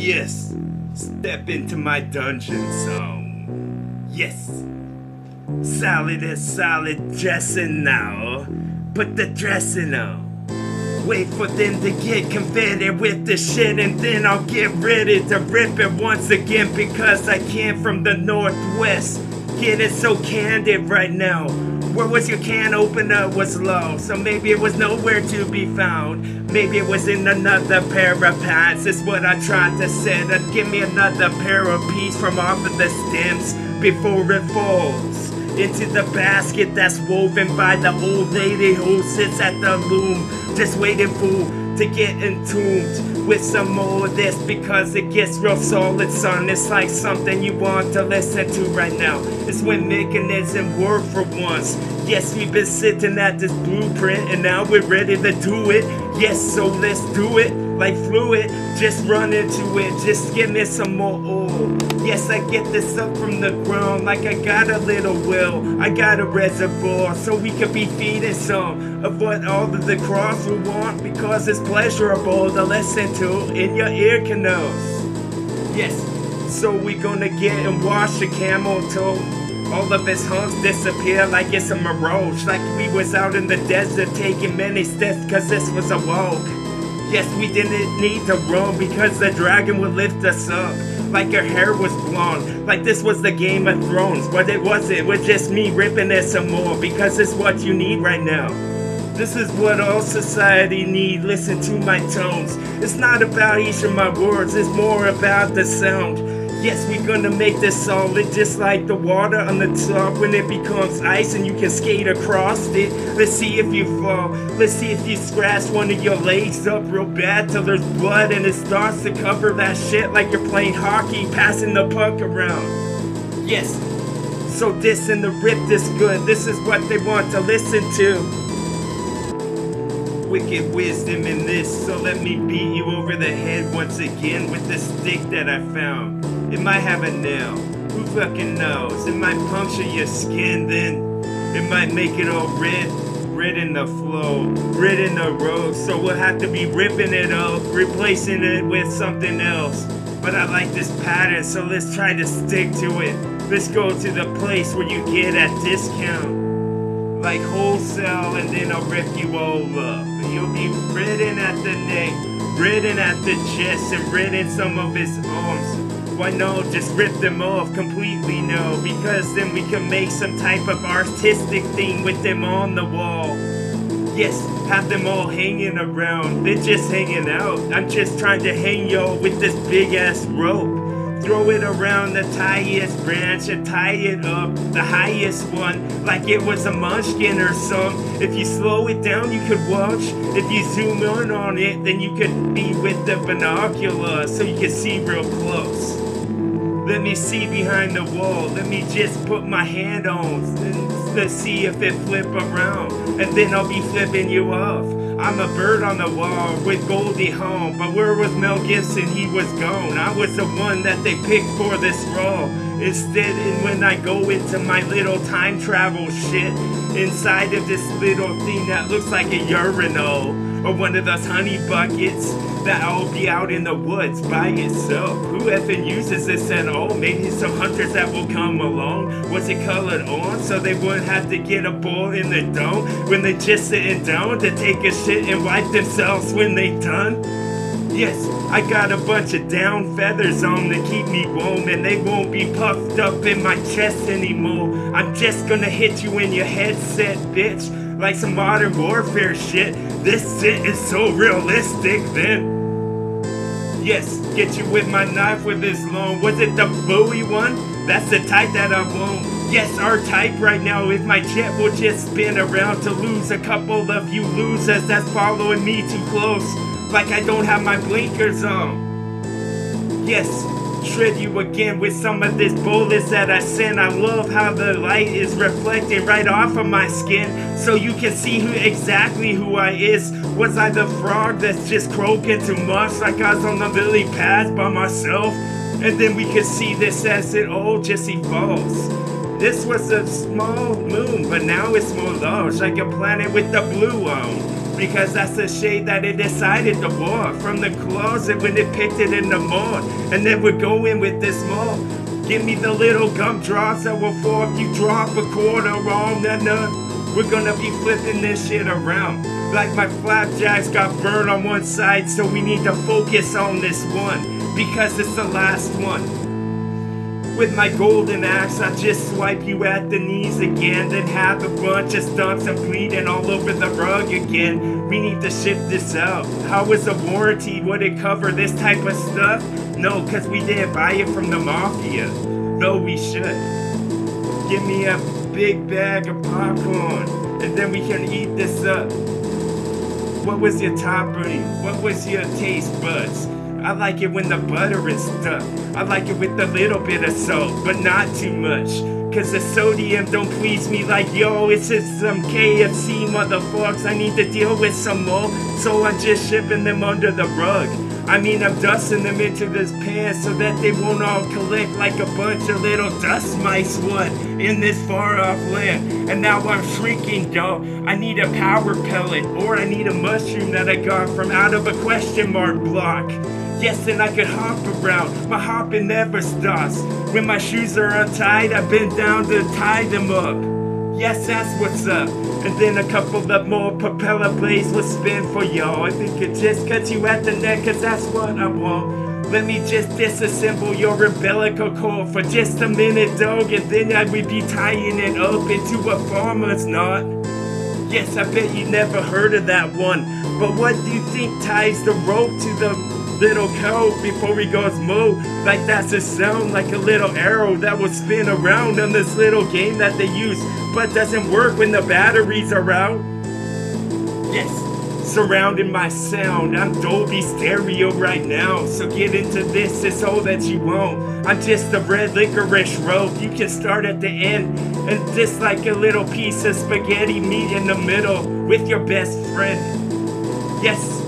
yes, step into my dungeon zone. Yes, solid as solid dressing now. Put the dressing on. Wait for them to get converted with the shit, and then I'll get ready to rip it once again, because I came from the Northwest. Getting so candid right now. Where was your can opener was low, so maybe it was nowhere to be found. Maybe it was in another pair of pants, is what I tried to say. And give me another pair of peas from off of the stems before it falls into the basket that's woven by the old lady who sits at the loom, just waiting to get entombed with some more of this, because it gets real solid, son. It's like something you want to listen to right now. It's when mechanism work for once. Yes, we've been sitting at this blueprint, and now we're ready to do it. Yes, so let's do it like fluid. Just run into it, just give me some more oil. Yes, I get this up from the ground like I got a little well. I got a reservoir, so we could be feeding some of what all of the cross will want, because it's pleasurable to listen to in your ear canals. Yes, so we gonna get and wash the camel till all of his hunks disappear like it's a mirage, like we was out in the desert taking many steps, cause this was a walk. Yes, we didn't need to run because the dragon would lift us up. Like her hair was blonde, like this was the Game of Thrones. But it wasn't, it was just me ripping it some more, because it's what you need right now. This is what all society need, listen to my tones. It's not about each of my words, it's more about the sound. Yes, we're gonna make this solid, just like the water on the top when it becomes ice and you can skate across it. Let's see if you fall, let's see if you scratch one of your legs up real bad till there's blood and it starts to cover that shit like you're playing hockey, passing the puck around. Yes, so this and the rip this good, this is what they want to listen to. Wicked wisdom in this, so let me beat you over the head once again with the stick that I found. It might have a nail, who fucking knows? It might puncture your skin, then it might make it all red in the flow, red in the road. So we'll have to be ripping it up, replacing it with something else. But I like this pattern, so let's try to stick to it. Let's go to the place where you get at discount, like wholesale, and then I'll rip you all up. You'll be ridden at the neck, ridden at the chest, and ridden some of his arms. Why no, just rip them off completely, no, because then we can make some type of artistic thing with them on the wall. Yes, have them all hanging around, they're just hanging out. I'm just trying to hang y'all with this big ass rope. Throw it around the tiniest branch and tie it up, the highest one, like it was a munchkin or something. If you slow it down, you could watch. If you zoom in on it, then you could be with the binocular so you can see real close. Let me see behind the wall, let me just put my hand on, let's see if it flip around, and then I'll be flipping you off. I'm a bird on the wall with Goldie Hawn, but where was Mel Gibson? He was gone. I was the one that they picked for this role. Instead, and when I go into my little time travel shit, inside of this little thing that looks like a urinal, or one of those honey buckets, that I'll be out in the woods by itself. Who effing uses this at all? Maybe some hunters that will come along. Was it colored on so they wouldn't have to get a ball in the dome when they just sitting down to take a shit and wipe themselves when they done? Yes, I got a bunch of down feathers on to keep me warm, and they won't be puffed up in my chest anymore. I'm just gonna hit you in your headset, bitch, like some modern warfare shit. This shit is so realistic then. Yes, get you with my knife with this long. Was it the Bowie one? That's the type that I want. Yes, our type right now is my jet will just spin around to lose a couple of you losers that's following me too close. Like I don't have my blinkers on. Yes, shred you again with some of this bullets that I sent. I love how the light is reflecting right off of my skin, so you can see exactly who I is. Was I the frog that's just croaking too much, like I was on the lily pad by myself? And then we could see this as it all just evolves. This was a small moon, but now it's more large, like a planet with the blue on. Because that's the shade that it decided to war from the closet when it picked it in the mall. And then we're going with this mall. Give me the little gumdrops that will fall if you drop a quarter wrong. We're gonna be flipping this shit around. Like my flapjacks got burned on one side, so we need to focus on this one, because it's the last one. With my golden axe, I just swipe you at the knees again, then have a bunch of stumps and bleeding all over the rug again. We need to ship this out. How was the warranty? Would it cover this type of stuff? No, cause we didn't buy it from the mafia, though we should. Give me a big bag of popcorn, and then we can eat this up. What was your topping? What was your taste buds? I like it when the butter is stuck. I like it with a little bit of salt, but not too much. Cause the sodium don't please me like, yo, it's just some KFC motherfuckers. I need to deal with some more, so I'm just shipping them under the rug. I mean, I'm dusting them into this pan so that they won't all collect like a bunch of little dust mice would in this far off land. And now I'm shrinking, though. I need a power pellet, or I need a mushroom that I got from out of a question mark block. Yes, then I could hop around. My hopping never stops. When my shoes are untied, I bend down to tie them up. Yes, that's what's up. And then a couple of more propeller blades will spin for y'all. If it could just cut you at the neck, cause that's what I want. Let me just disassemble your umbilical cord for just a minute, dog, and then I would be tying it up into a farmer's knot. Yes, I bet you never heard of that one. But what do you think ties the rope to the little cow before he goes moo? Like that's a sound, like a little arrow that will spin around on this little game that they use, but doesn't work when the batteries are out. Yes, surrounding my sound, I'm Dolby Stereo right now, so get into this, it's all that you want. I'm just a red licorice rope, you can start at the end, and just like a little piece of spaghetti meat in the middle with your best friend. Yes,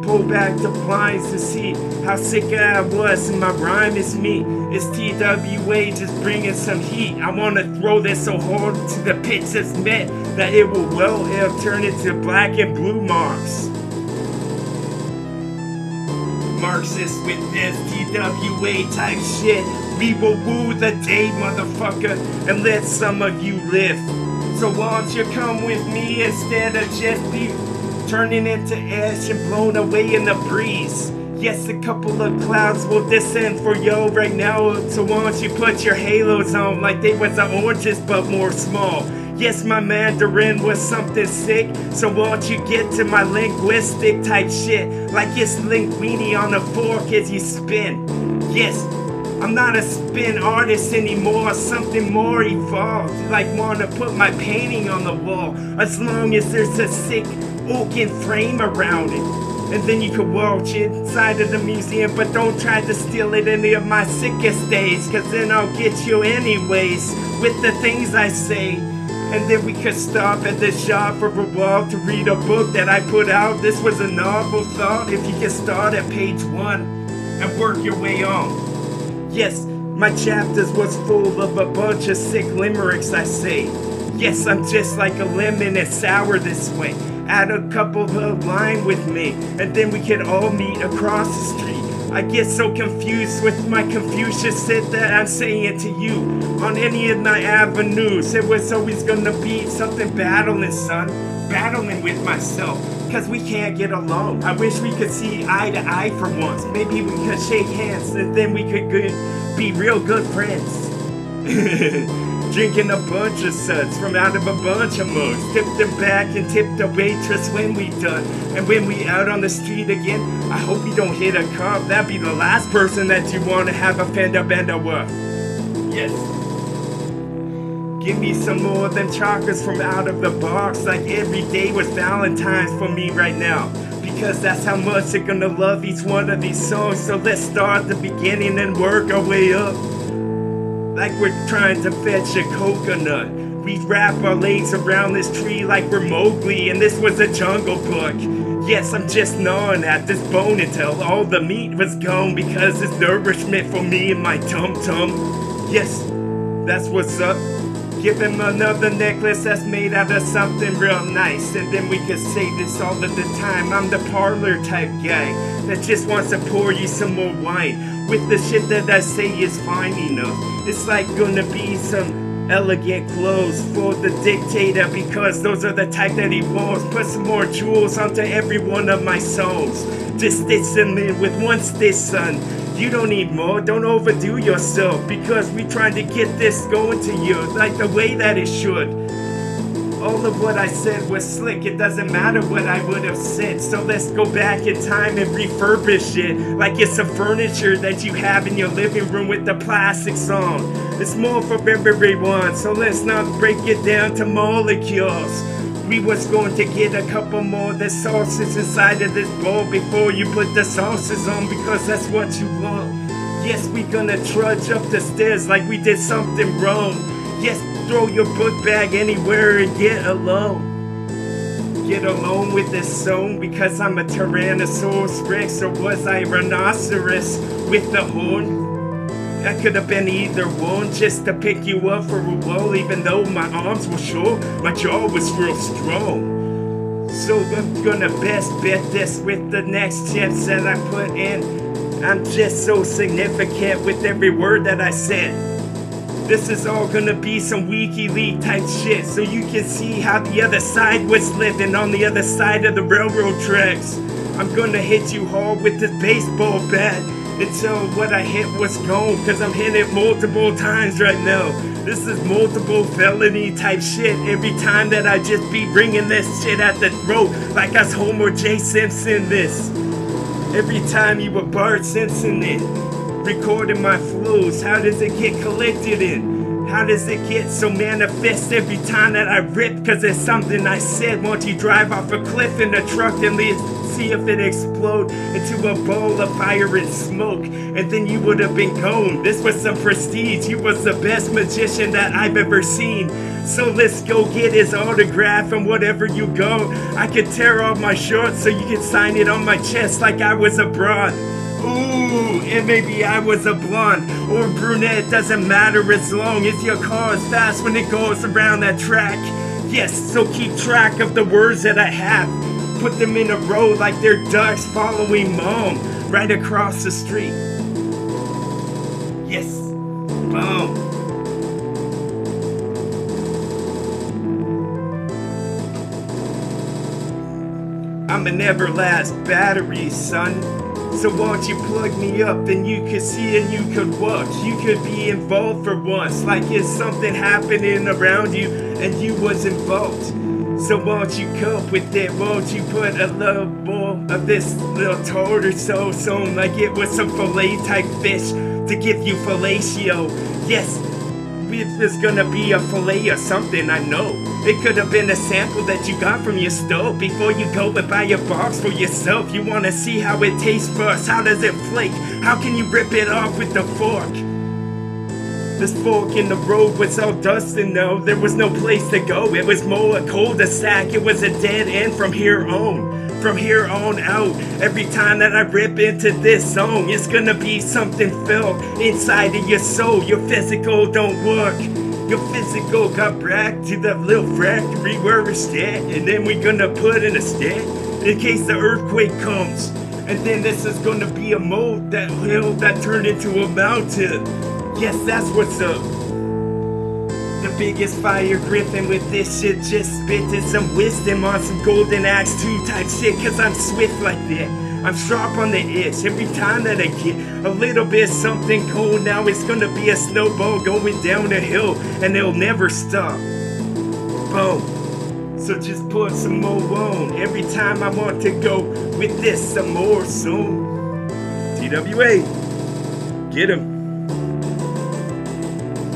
pull back the blinds to see how sick I was, and my rhyme is me. It's TWA just bringing some heat. I wanna throw this so hard to the pitch it's met that it will well turn into black and blue marks. Marxist with this TWA type shit. We will woo the day, motherfucker, and let some of you live. So why don't you come with me instead of just be turning into ash and blown away in the breeze. Yes, a couple of clouds will descend for yo right now, so why don't you put your halos on like they was the oranges but more small. Yes, my Mandarin was something sick, so why don't you get to my linguistic type shit like it's linguine on a fork as you spin. Yes, I'm not a spin artist anymore, something more evolved, like wanna put my painting on the wall, as long as there's a sick oaken frame around it. And then you could watch inside of the museum, but don't try to steal it any of my sickest days, cause then I'll get you anyways with the things I say. And then we could stop at the shop for a while to read a book that I put out. This was a novel thought, if you can start at page 1 and work your way on. Yes, my chapters was full of a bunch of sick limericks, I say. Yes, I'm just like a lemon and sour this way. Add a couple of lime with me, and then we can all meet across the street. I get so confused with my Confucius shit that I'm saying to you. On any of my avenues, it was always gonna be something battling, son. Battling with myself, cause we can't get along. I wish we could see eye to eye for once. Maybe we could shake hands, and then we could be real good friends. Drinking a bunch of suds from out of a bunch of mugs. Tip them back and tip the waitress when we done. And when we out on the street again, I hope you don't hit a cop. That'd be the last person that you want to have a fender bender with. Yes. Give me some more of them chocolates from out of the box, like every day was Valentine's for me right now. Because that's how much you're gonna love each one of these songs. So let's start at the beginning and work our way up. Like we're trying to fetch a coconut. We wrap our legs around this tree like we're Mowgli and this was a jungle book. Yes, I'm just gnawing at this bone until all the meat was gone because it's nourishment for me and my tum-tum. Yes, that's what's up. Give him another necklace that's made out of something real nice. And then we could say this all of the time. I'm the parlor type guy that just wants to pour you some more wine with the shit that I say is fine enough. It's like gonna be some elegant clothes for the dictator, because those are the type that he wants. Put some more jewels onto every one of my songs. Just stitch them in with one stitch, son. You don't need more, don't overdo yourself, because we trying to get this going to you like the way that it should. All of what I said was slick, it doesn't matter what I would have said. So let's go back in time and refurbish it like it's some furniture that you have in your living room with the plastics on. It's more for everyone, so let's not break it down to molecules. We was going to get a couple more of the sauces inside of this bowl before you put the sauces on, because that's what you want. Yes, we gonna trudge up the stairs like we did something wrong. Yes, throw your book bag anywhere and get alone. Get alone with this song, because I'm a Tyrannosaurus Rex, or was I a rhinoceros with the horn? I could have been either one, just to pick you up for a while. Even though my arms were short, my jaw was real strong. So I'm gonna best bet this with the next chips that I put in. I'm just so significant with every word that I said. This is all gonna be some WikiLeaks type shit, so you can see how the other side was living on the other side of the railroad tracks. I'm gonna hit you hard with this baseball bat until what I hit was gone, cause I'm hitting it multiple times right now. This is multiple felony type shit every time that I just be bringing this shit at the throat like I was Homer J. Simpson this. Every time you were Bart Simpson it. Recording my flows, how does it get collected in? How does it get so manifest every time that I rip? Cause it's something I said. Won't you drive off a cliff in a truck and see if it explode into a bowl of fire and smoke, and then you would have been gone. This was some prestige. You was the best magician that I've ever seen. So let's go get his autograph, and whatever you go, I could tear off my shorts so you can sign it on my chest like I was a broad. Ooh, and maybe I was a blonde or brunette, doesn't matter as long as your car is fast when it goes around that track. Yes, so keep track of the words that I have. Put them in a row like they're ducks following mom right across the street. Yes, boom. I'm an everlast battery, son. So won't you plug me up and you could see and you could watch. You could be involved for once, like it's something happening around you and you was involved. So won't you cope with it? Won't you put a little more of this little tartar sauce on like it was some fillet type fish to give you fellatio? Yes, if there's gonna be a fillet or something, I know. It could have been a sample that you got from your stove before you go and buy a box for yourself. You wanna see how it tastes first. How does it flake? How can you rip it off with the fork? This fork in the road was all dusty, no, there was no place to go. It was more a cul-de-sac, it was a dead end from here on. From here on out, every time that I rip into this song, it's gonna be something felt inside of your soul. Your physical don't work. Your physical got back to the little factory where it's at, and then we're gonna put in a stand in case the earthquake comes. And then this is gonna be a mold, that hill that turned into a mountain. Yes, that's what's up. The biggest fire griffin with this shit, just spitting some wisdom on some golden Gaxe2 type shit, cause I'm swift like that. I'm sharp on the edge. Every time that I get a little bit something cold, now it's gonna be a snowball going down a hill and it'll never stop. Boom. So just put some more on every time I want to go with this some more soon. TWA. Get him.